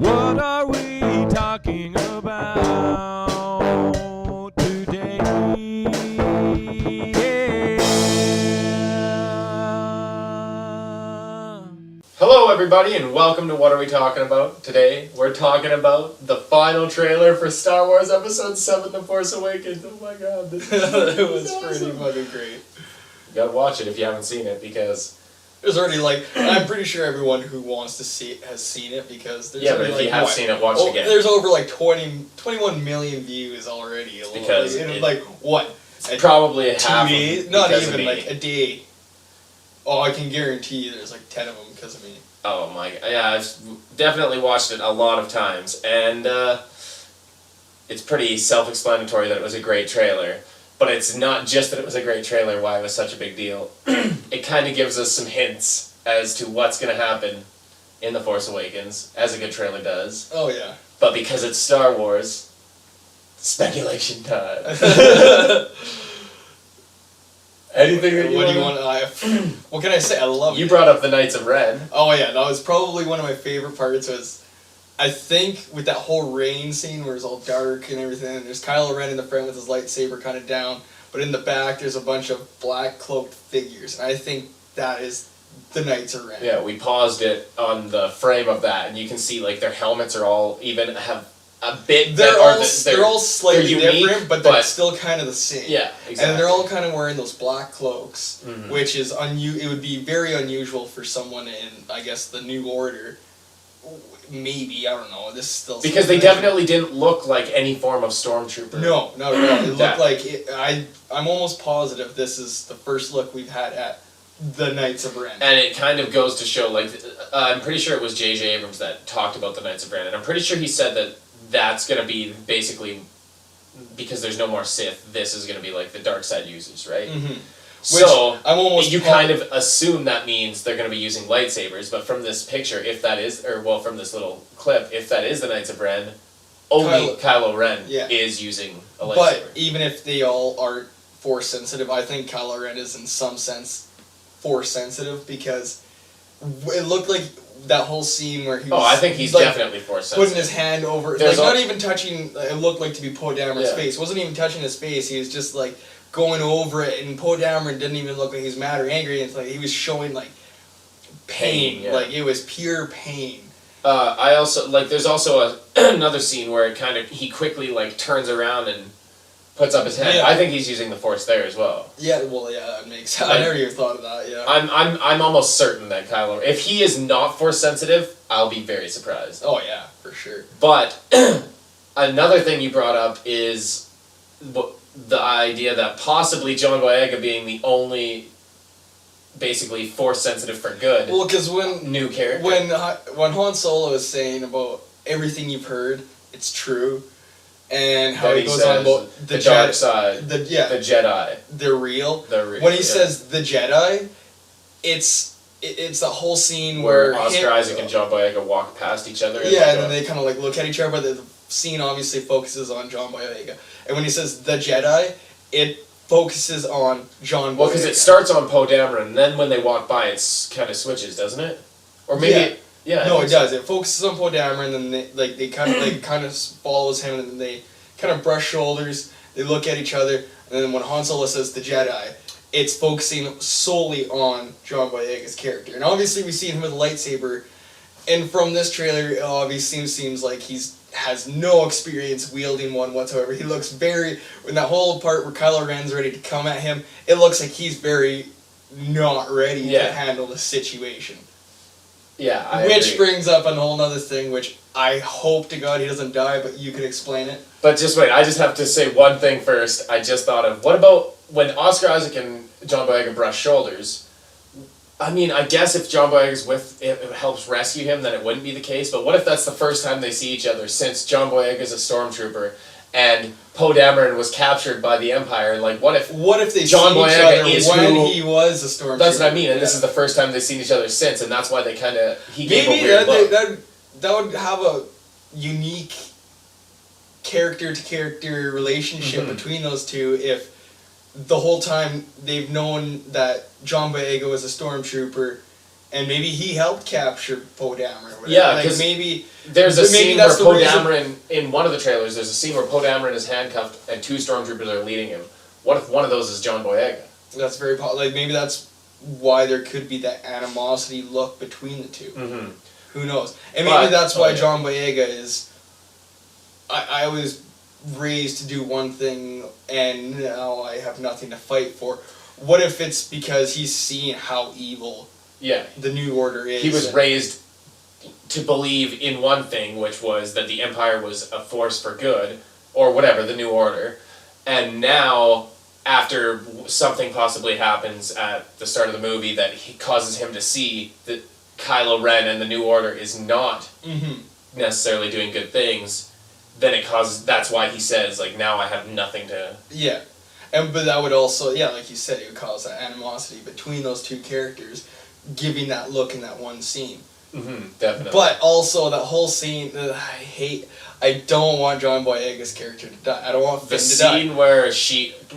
What are we talking about today? Hello everybody and welcome to What Are We Talking About? Today we're talking about the final trailer for Star Wars Episode 7, The Force Awakens. Oh my god, this It was awesome. pretty fucking great. You gotta watch it if you haven't seen it because... There's already I'm pretty sure everyone who wants to see it has seen it because there's Yeah, but already, if you have seen it, watch it again. There's over 21 million views already. Because what? Probably a 2 half days? Not because of even, me. a day. Oh, I can guarantee you there's 10 of them because of me. Oh my... Yeah, I've definitely watched it a lot of times and it's pretty self-explanatory that it was a great trailer. But it's not just that it was a great trailer, why it was such a big deal. It kind of gives us some hints as to what's going to happen in The Force Awakens, as a good trailer does. Oh, yeah. But because it's Star Wars, speculation time. Anything that you What do you want? What can I say? I love it. You brought up the Knights of Ren. Oh, yeah. That was probably one of my favorite parts was... I think with that whole rain scene where it's all dark and everything, and there's Kylo Ren in the front with his lightsaber kind of down, but in the back there's a bunch of black cloaked figures, and I think that is the Knights of Ren. Yeah, we paused it on the frame of that, and you can see their helmets are all even have a bit. They're all slightly unique, different, but they're still kind of the same. Yeah, exactly. And they're all kind of wearing those black cloaks, mm-hmm. which is it would be very unusual for someone in, I guess, the New Order. Maybe, I don't know. This is still because they definitely didn't look like any form of stormtrooper. No, not at all. It looked like I'm almost positive this is the first look we've had at the Knights of Ren. And it kind of goes to show, I'm pretty sure it was J.J. Abrams that talked about the Knights of Ren, and I'm pretty sure he said that that's going to be basically, because there's no more Sith, this is going to be the dark side users, right? Mm-hmm. So, I'm almost kind of assume that means they're going to be using lightsabers, but from this picture, if that is, from this little clip, if that is the Knights of Ren, only Kylo Ren is using a lightsaber. But even if they all are Force sensitive, I think Kylo Ren is in some sense Force sensitive because it looked like that whole scene where he was... Oh, I think he's definitely Force sensitive. Putting his hand over... not even touching... It looked like to be Poe Dameron's face. It wasn't even touching his face. He was just going over it, and Poe Dameron didn't even look like he was mad or angry. It's he was showing pain. Yeah. It was pure pain. I also there's also another scene where he quickly turns around and puts up his hand. Yeah. I think he's using the Force there as well. Yeah, well, yeah, that makes sense. I never even thought of that. Yeah, I'm almost certain that Kylo, if he is not Force sensitive, I'll be very surprised. Oh yeah, for sure. But another thing you brought up is the idea that possibly John Boyega being the only, basically, Force sensitive for good. Well, because when new character, when Han Solo is saying about everything you've heard, it's true, and how he goes on about the dark side, the Jedi, they're real. They're real. When he says the Jedi, it's that whole scene where Oscar Isaac and John Boyega walk past each other. And and then they kind of look at each other, but the scene obviously focuses on John Boyega. And when he says the Jedi, it focuses on John Boyega. Well, because it starts on Poe Dameron, and then when they walk by, it kind of switches, doesn't it? Or maybe no, it does. It focuses on Poe Dameron, and then they kind of follows him, and then they kind of brush shoulders. They look at each other, and then when Han Solo says the Jedi, it's focusing solely on John Boyega's character. And obviously, we see him with a lightsaber, and from this trailer, it obviously seems like has no experience wielding one whatsoever. He looks in that whole part where Kylo Ren's ready to come at him, it looks like he's very not ready to handle the situation. Yeah, I Which agree. brings up a whole other thing, which I hope to God he doesn't die, but you could explain it. But just wait, I just have to say one thing first. I just thought of, what about when Oscar Isaac and John Boyega brush shoulders? I mean, I guess if John Boyega's it helps rescue him, then it wouldn't be the case. But what if that's the first time they see each other since John Boyega's a stormtrooper and Poe Dameron was captured by the Empire? What if they John see each Boyega other is when who, he was a stormtrooper? That's what I mean, and this is the first time they've seen each other since, and that's why he gave a maybe weird look. that would have a unique character-to-character relationship between those two if the whole time they've known that John Boyega was a stormtrooper and maybe he helped capture Poe Dameron. Or whatever. Yeah, like 'cause maybe There's a maybe scene where that's the Poe reason- Dameron, in one of the trailers, there's a scene where Poe Dameron is handcuffed and 2 stormtroopers are leading him. What if one of those is John Boyega? that's very like maybe that's why there could be that animosity look between the two. Mm-hmm. Who knows? And maybe But- that's why okay. John Boyega is. I was raised to do one thing, and now I have nothing to fight for. What if it's because he's seen how evil Yeah. the New Order is? He was and- raised to believe in one thing, which was that the Empire was a force for good, or whatever, the New Order. And now, after something possibly happens at the start of the movie that he causes him to see that Kylo Ren and the New Order is not Mhm. necessarily doing good things, then it causes. That's why he says, like, now I have nothing to. Yeah, but that would also, yeah, like you said, it would cause that animosity between those two characters, giving that look in that one scene. Mm-hmm, definitely. But also that whole scene, I don't want John Boyega's character to die. I don't want the Finn to die. scene where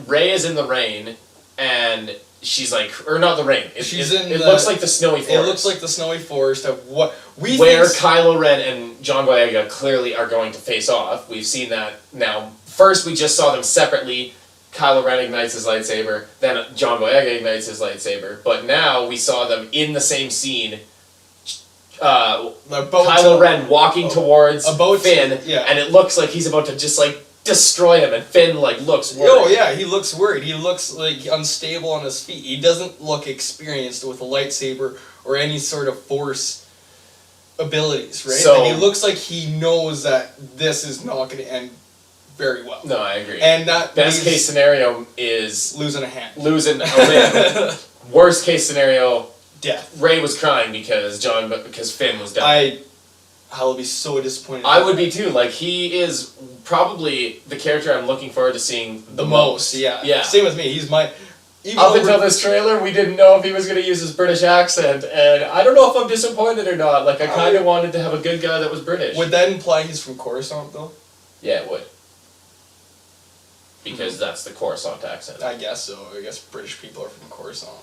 Rey is in the rain, and she's like, or not the rain. It looks like the snowy forest. It looks like the snowy forest of what we where think. Kylo Ren and John Boyega clearly are going to face off. We've seen that now. First, we just saw them separately. Kylo Ren ignites his lightsaber, then John Boyega ignites his lightsaber. But now we saw them in the same scene. Kylo Ren walking towards Finn, yeah. and it looks like he's about to just like destroy him, and Finn like looks worried. Oh yeah, he looks worried. He looks like unstable on his feet. He doesn't look experienced with a lightsaber or any sort of force abilities, right? So- Like, he looks like he knows that this is not going to end very well. No, I agree. And that Best leaves case scenario is losing a hand. losing a limb. Worst case scenario, Death. Rey was crying because Finn was dying. I'll be so disappointed. I would be too. Like, he is probably the character I'm looking forward to seeing the most. Yeah. Yeah. Same with me. He's my. Even Up though until we're- this trailer, we didn't know if he was going to use his British accent, and I don't know if I'm disappointed or not. Like, I kind of wanted to have a good guy that was British. Would that imply he's from Coruscant though? Yeah, it would. Because that's the Coruscant accent. I guess so. I guess British people are from Coruscant.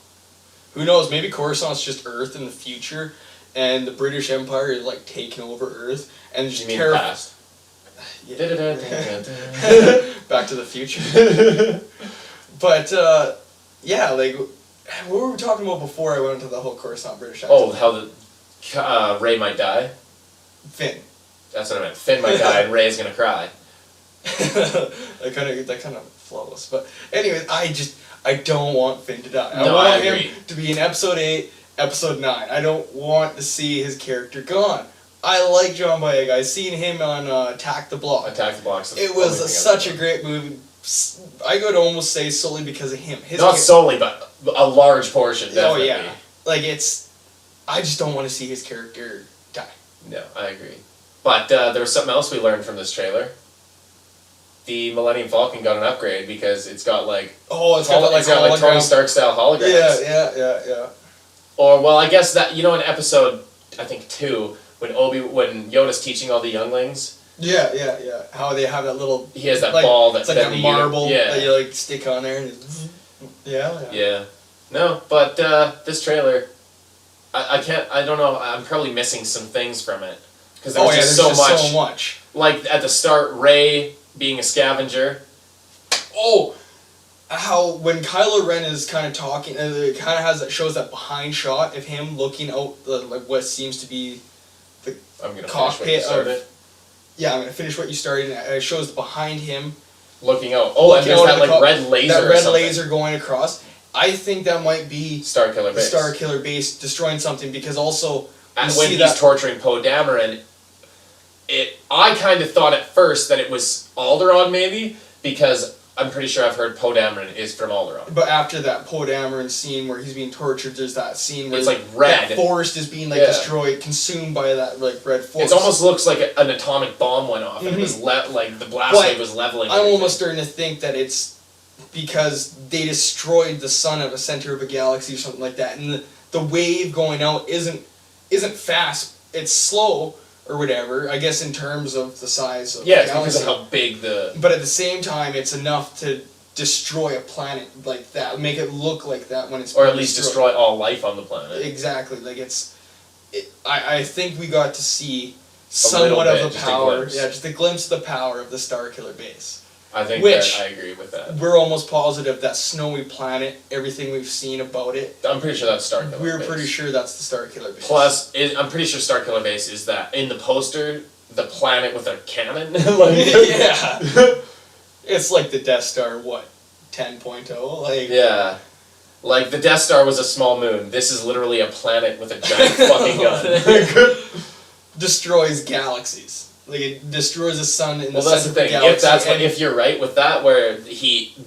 Who knows? Maybe Coruscant's just Earth in the future, and the British Empire is like taking over Earth, and You just mean terrifying. past? Back to the Future. But yeah, like what were we talking about before I went into the whole Coruscant British accent? Oh, how the Rey might die? Finn. That's what I meant. Finn might die and Rey's gonna cry. that kind of flawless. But anyway, I don't want Finn to die. No, want I him agree. to be in Episode 8, Episode 9. I don't want to see his character gone. I like John Boyega. I seen him on Attack the Block. Attack the Blocks. It was such a great movie. I could almost say solely because of him. Not solely, but a large portion. Definitely. Oh yeah, like I just don't want to see his character die. No, I agree. But there was something else we learned from this trailer. The Millennium Falcon got an upgrade because it's got like Oh, it's got that, like Tony hologram. Stark style holograms. Yeah. Or well, I guess that in episode I think 2 when Yoda's teaching all the younglings, Yeah. How they have that little. he has that like, ball that's it's like then a marble yeah. that you like stick on there. And yeah. Yeah. No, but this trailer, I can't. I don't know. I'm probably missing some things from it because there's just there's so much. so much. Like at the start, Rey being a scavenger. Oh, how when Kylo Ren is kind of talking, it kind of has that shows that behind shot of him looking out like what seems to be the I'm gonna cockpit finish what you started. Yeah, I'm gonna finish what you started. And it shows behind him. Looking out. Oh, and Looking there's out that at the like red laser. That or red something. laser going across. I think that might be Star Killer the base. Star Killer base destroying something because also And you when see he's that torturing Poe Dameron, I kind of thought at first that it was Alderaan maybe because I'm pretty sure I've heard Poe Dameron is from Alderaan. But after that Poe Dameron scene where he's being tortured, there's that scene where It's like red. that forest is being like Yeah. destroyed, consumed by that like red force. It almost looks like an atomic bomb went off and it was like the blast But wave was leveling. I'm everything. almost starting to think that it's because they destroyed the sun at the center of a galaxy or something like that, and the wave going out isn't fast. It's slow or whatever. I guess in terms of the size of Yeah, the it's galaxy. because of how big the. But at the same time, it's enough to destroy a planet like that, make it look like that when it's Or at being least destroyed. destroy all life on the planet. Exactly, like I think we got to see little somewhat bit, of the just a power, glimpse. just a glimpse of the power of the Starkiller base. I think Which- that I agree with that. We're almost positive that snowy planet, everything we've seen about it, I'm pretty sure that's Starkiller we're Base. pretty sure that's the Starkiller base. Plus, I'm pretty sure Starkiller Base is that in the poster, the planet with a cannon. Like, yeah, it's like the Death Star. What 10.0? Like yeah. Like, the Death Star was a small moon. This is literally a planet with a giant fucking gun. destroys galaxies. Like it destroys the sun in Well, the that's the center thing. of the galaxy. If you're right with that, where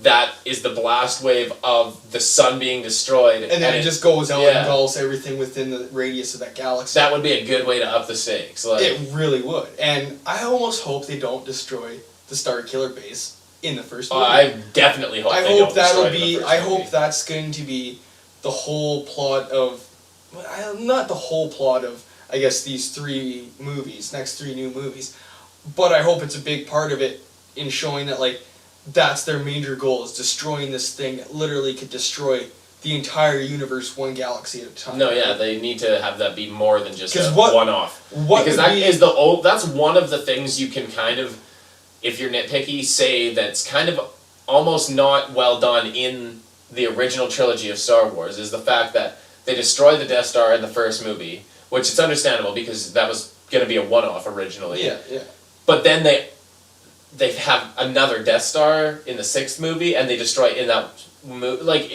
that is the blast wave of the sun being destroyed, and then it just goes out yeah. and engulfs everything within the radius of that galaxy. that would be a good way to up the stakes. Like, It really would. And I almost hope they don't destroy the Starkiller base in the first movie. I definitely hope. I they hope don't that'll destroy it in be. the first I movie. hope that's going to be the whole plot of. Not the whole plot of. I guess these next three new movies, but I hope it's a big part of it in showing that like that's their major goal is destroying this thing that literally could destroy the entire universe, one galaxy at a time. No, yeah, they need to have that be more than just a 'Cause what- one-off. what Because would that be- is that's one of the things you can kind of, if you're nitpicky, say that's kind of almost not well done in the original trilogy of Star Wars, is the fact that they destroy the Death Star in the first movie, which it's understandable because that was going to be a one-off originally. Yeah, yeah. But then they have another Death Star in the sixth movie, and they destroy it in that movie. Like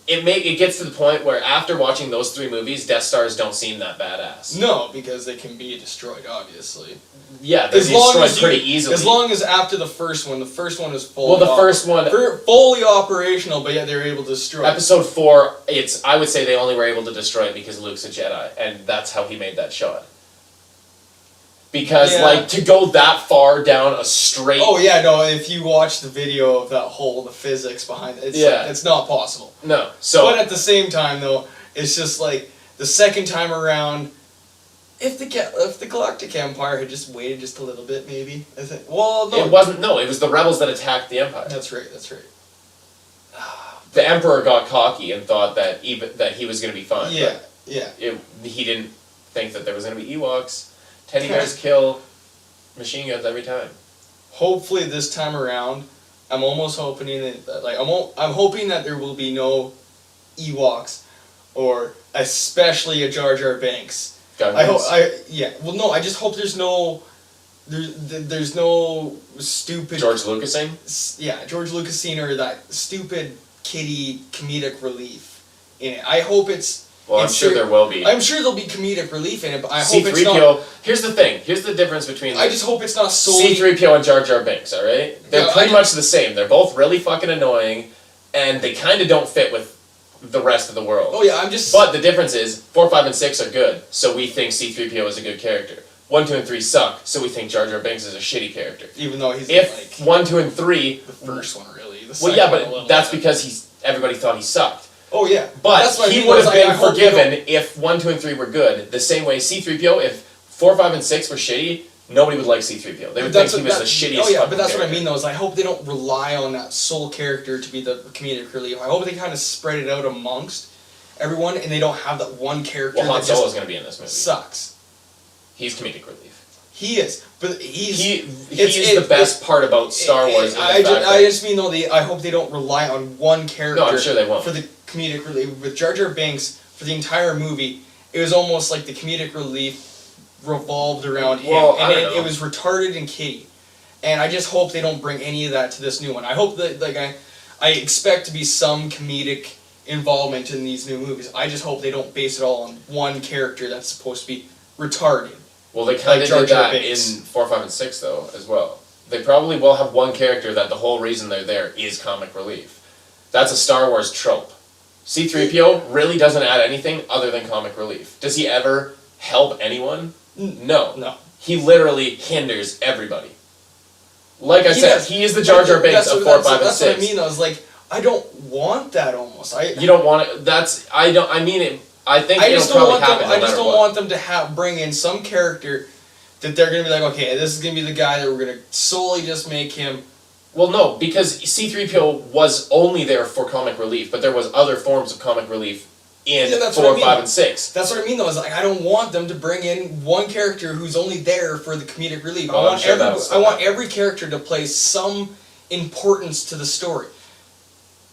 it gets to the point where after watching those three movies, Death Stars don't seem that badass. No, because they can be destroyed, obviously. Yeah, they're destroyed pretty easily. As long as after the first one is fully. Well, the first one, fully operational, but yet they're able to destroy. it. Episode 4, I would say they only were able to destroy it because Luke's a Jedi, and that's how he made that shot. Because, Yeah. like, to go that far down a straight... Oh yeah, no. If you watch the video of that hole, the physics behind it, it's not possible. No, so... But at the same time, though, it's just like the second time around. If the Galactic Empire had just waited just a little bit, maybe. I think. Well, no. It wasn't... No, it was the rebels that attacked the Empire. That's right. That's right. The Emperor got cocky and thought that he was going to be fine. Yeah. but Yeah. he didn't think that there was going to be Ewoks. Teddy bears kill machine guns every time. Hopefully this time around, I'm almost hoping that I'm hoping that there will be no Ewoks, or especially a Jar Jar Binks. I just hope there's no stupid George Lucasing? George Lucas scene or that stupid kiddie comedic relief in it. I hope it's. Well, I'm sure there will be. I'm sure there'll be comedic relief in it, but I hope it's not. C-3PO. Here's the thing. Here's the difference between. I just hope it's not solely. C-3PO and Jar Jar Binks. All right, they're Yeah, pretty much the same. They're both really fucking annoying, and they kind of don't fit with the rest of the world. Oh yeah, I'm just. But the difference is 4, 5, and 6 are good, so we think C-3PO is a good character. 1, 2, and 3 suck, so we think Jar Jar Binks is a shitty character. Even though he's If 1, 2, and 3. the first one really. The Well, second yeah, one a little but that's bit. because everybody thought he sucked. Oh yeah, But that's what I he mean, would is have I been hope they forgiven don't- if 1, 2, and 3 were good. The same way C-3PO, if 4, 5, and 6 were shitty, nobody would like C-3PO. They would think he was the shittiest. Oh yeah, fucking but that's what I character. mean though. Is I hope they don't rely on that sole character to be the comedic relief. I hope they kind of spread it out amongst everyone, and they don't have that one character Well, Han that Solo's just going to be in this movie. sucks. He's comedic relief. He is, but he's The best part about Star Wars. I just mean though, I hope they don't rely on one character. No, I'm sure they won't. For the comedic relief with Jar Jar Binks for the entire movie, it was almost like the comedic relief revolved around him, Well, I and don't know. it was retarded and kitty. And I just hope they don't bring any of that to this new one. I hope that I expect to be some comedic involvement in these new movies. I just hope they don't base it all on one character that's supposed to be retarded. Well, they kind of Jar did Jar that Binks. in 4, 5, and 6, though, as well. They probably will have one character that the whole reason they're there is comic relief. That's a Star Wars trope. C-3PO really doesn't add anything other than comic relief. Does he ever help anyone? No. No. He literally hinders everybody. Like I said, does. he is the Jar Jar Binks of 4, 5, and 6. That's what I mean. I was like, I don't want that almost. You don't want it. I mean it. I think I it'll just don't probably want them. happen no I just matter don't what. want them to bring in some character that they're gonna be like, okay, this is gonna be the guy that we're gonna solely just make him Well, no, because C-3PO was only there for comic relief, but there was other forms of comic relief in Yeah, that's 4, what I mean. 5, and 6. That's what I mean, though. Is like I don't want them to bring in one character who's only there for the comedic relief. Well, I'm sure that's I want every character to play some importance to the story.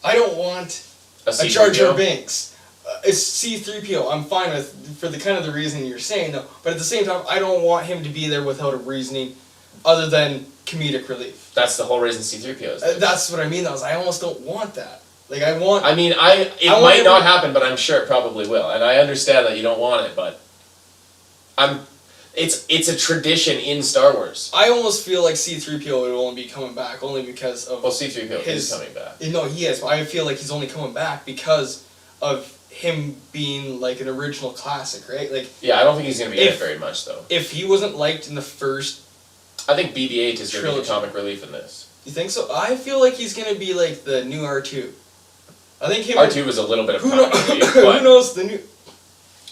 I don't want a Jar Jar C-3PO? Binks. It's C-3PO. I'm fine with for the kind of the reason you're saying though, but at the same time, I don't want him to be there without a reasoning, other than comedic relief. That's the whole reason C-3PO is there. That's what I mean. Though, is I almost don't want that. Like I want. I mean, it might not happen, but I'm sure it probably will. And I understand that you don't want it, but it's a tradition in Star Wars. I almost feel like C-3PO would only be coming back only because of. Well, C-3PO is coming back. No, he is. But I feel like he's only coming back because of him being like an original classic, right? Like. Yeah, I don't think he's gonna be in it very much though. If he wasn't liked in the first. I think BB-8 is gonna be the comic relief in this. You think so? I feel like he's gonna be like the new R2. I think him. R2 was a little bit of comic relief, who but knows the new?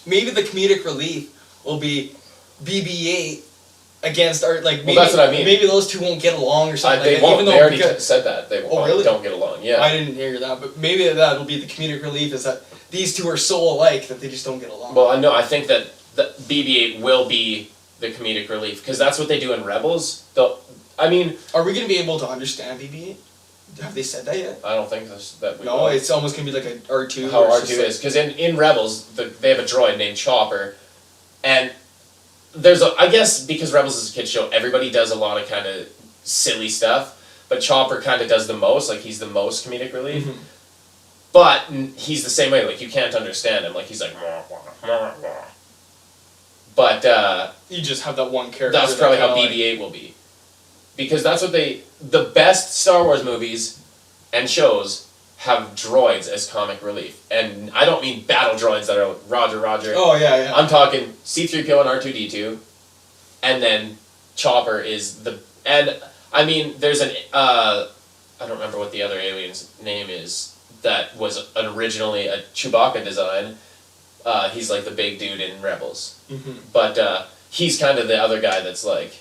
Maybe the comedic relief will be BB-8 against art. Like maybe, that's what I mean. Maybe those two won't get along or something. they like won't. That, They already said that they really? don't get along. Yeah. I didn't hear that, but maybe that'll be the comedic relief. Is that these two are so alike that they just don't get along. Well, I know. I think that the BB-8 will be the comedic relief because that's what they do in Rebels. I mean, are we gonna be able to understand BB-8? Have they said that yet? I don't think that we. No, will. it's almost gonna be like a R2. How R2 is because in Rebels they have a droid named Chopper, and there's I guess because Rebels is a kid show, everybody does a lot of kind of silly stuff, but Chopper kind of does the most. Like he's the most comedic relief. Mm-hmm. But he's the same way. Like you can't understand him. Like he's like. But you just have that one character. that's probably how BB-8 will be, because that's what the best Star Wars movies and shows have droids as comic relief, and I don't mean battle droids that are Roger Roger. Oh yeah. I'm talking C-3PO and R2-D2, and then Chopper is and I mean there's an I don't remember what the other alien's name is that was originally a Chewbacca design. He's like the big dude in Rebels. Mm-hmm. But he's kind of the other guy that's like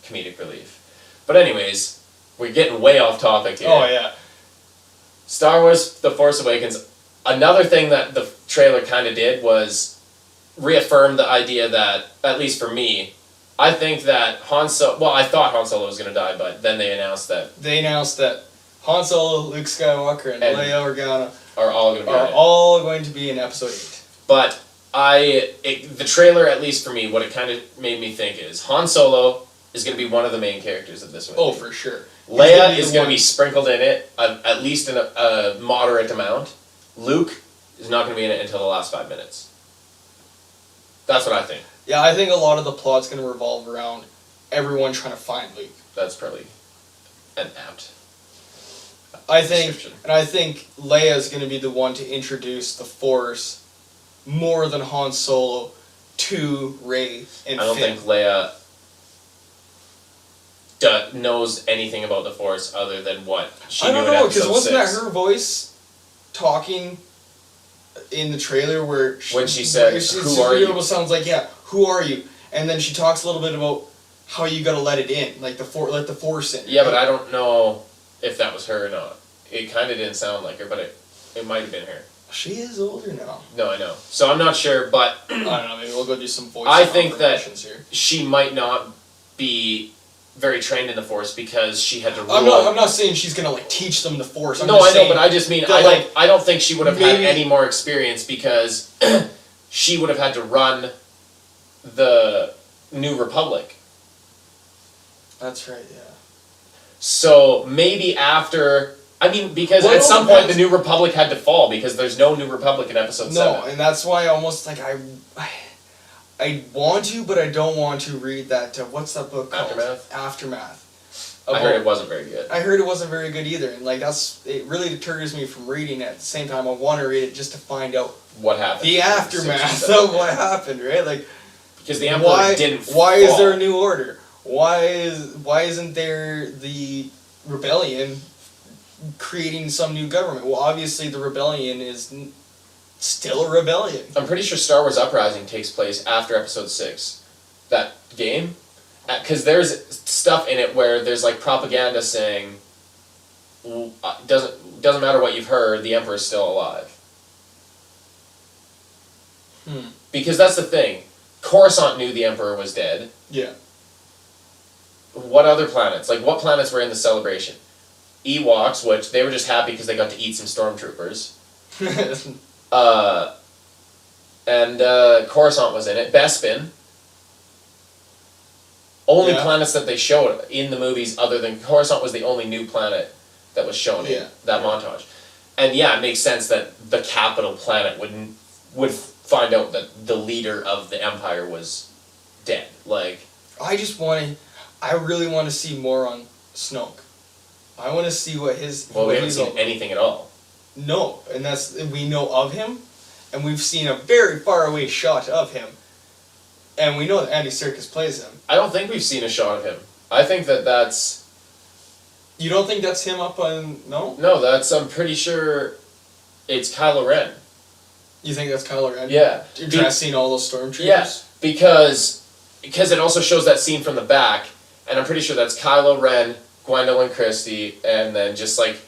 comedic relief. But anyways, we're getting way off topic here. Oh yeah. Star Wars The Force Awakens, another thing that the trailer kind of did was reaffirm the idea that, at least for me, I think that I thought Han Solo was going to die, but then they announced that Han Solo, Luke Skywalker, and Leia Organa are all going to be in it. in Episode 8. But the trailer, at least for me, what it kind of made me think is Han Solo is going to be one of the main characters of this movie. Oh, for sure. Leia is going to be sprinkled in it, at least in a moderate amount. Luke is not going to be in it until the last 5 minutes. That's what I think. Yeah, I think a lot of the plot's going to revolve around everyone trying to find Luke. That's probably an apt I think description. Leia's going to be the one to introduce the Force more than Han Solo to Rey and Finn. I don't think Leia knows anything about the Force other than what she knew in episode 6. I don't know, because wasn't that her voice talking in the trailer where when she said, "Who are you?" It sounds like, yeah, who are you? And then she talks a little bit about how you got to let it in, like let the Force in. Yeah, right? But I don't know if that was her or not. It kind of didn't sound like her, but it might have been her. She is older now. No, I know. So I'm not sure, but I don't know. Maybe we'll go do some voice. I think that here. She might not be very trained in the Force because she had to rule. I'm not saying she's gonna like teach them the Force. I know, but I just mean I don't think she would have had any more experience because she would have had to run the New Republic. That's right. Yeah. So maybe after. I mean, because at some point the New Republic had to fall because there's no New Republic in Episode 7. No, and that's why I almost like I want to, but I don't want to read that. What's that book called? Aftermath. I heard it wasn't very good. I heard it wasn't very good either, and like it really deters me from reading it. At the same time, I want to read it just to find out what happened. The aftermath of what happened, right? Like because the Emperor didn't. Why is there a new order? Why isn't there the rebellion creating some new government? Well, obviously the rebellion is still a rebellion. I'm pretty sure Star Wars Uprising takes place after Episode 6. That game? because there's stuff in it where there's like propaganda saying, doesn't matter what you've heard, the Emperor's still alive. Because that's the thing. Coruscant knew the Emperor was dead. Yeah. What other planets? Like, what planets were in the celebration? Ewoks, which they were just happy because they got to eat some stormtroopers. And Coruscant was in it. Bespin. Only planets that they showed in the movies other than... Coruscant was the only new planet that was shown in that montage. And yeah, it makes sense that the capital planet would find out that the leader of the Empire was dead. Like... I really want to see more on Snoke. I want to see what his... Well, we haven't seen anything at all. No, and we know of him, and we've seen a very far away shot of him. And we know that Andy Serkis plays him. I don't think we've seen a shot of him. I think that's... You don't think that's him up on... No? No, I'm pretty sure it's Kylo Ren. You think that's Kylo Ren? Yeah. Dressing all those stormtroopers? Yeah, because it also shows that scene from the back, and I'm pretty sure that's Kylo Ren, Gwendolyn Christie, and then just like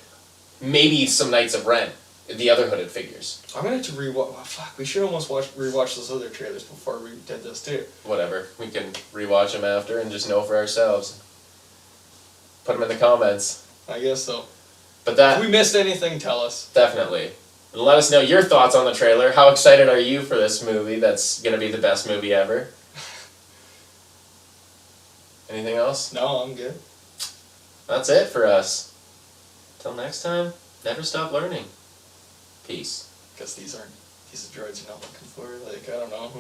maybe some Knights of Ren, the other hooded figures. I'm gonna have to rewatch. Oh, fuck, we should almost rewatch those other trailers before we did this too. Whatever, we can rewatch them after and just know for ourselves. Put them in the comments. I guess so. But that. If we missed anything, tell us. Definitely. And let us know your thoughts on the trailer. How excited are you for this movie? That's gonna be the best movie ever. Anything else? No, I'm good. That's it for us. Till next time, never stop learning. Peace. Because these are droids you're not looking for. Like, I don't know.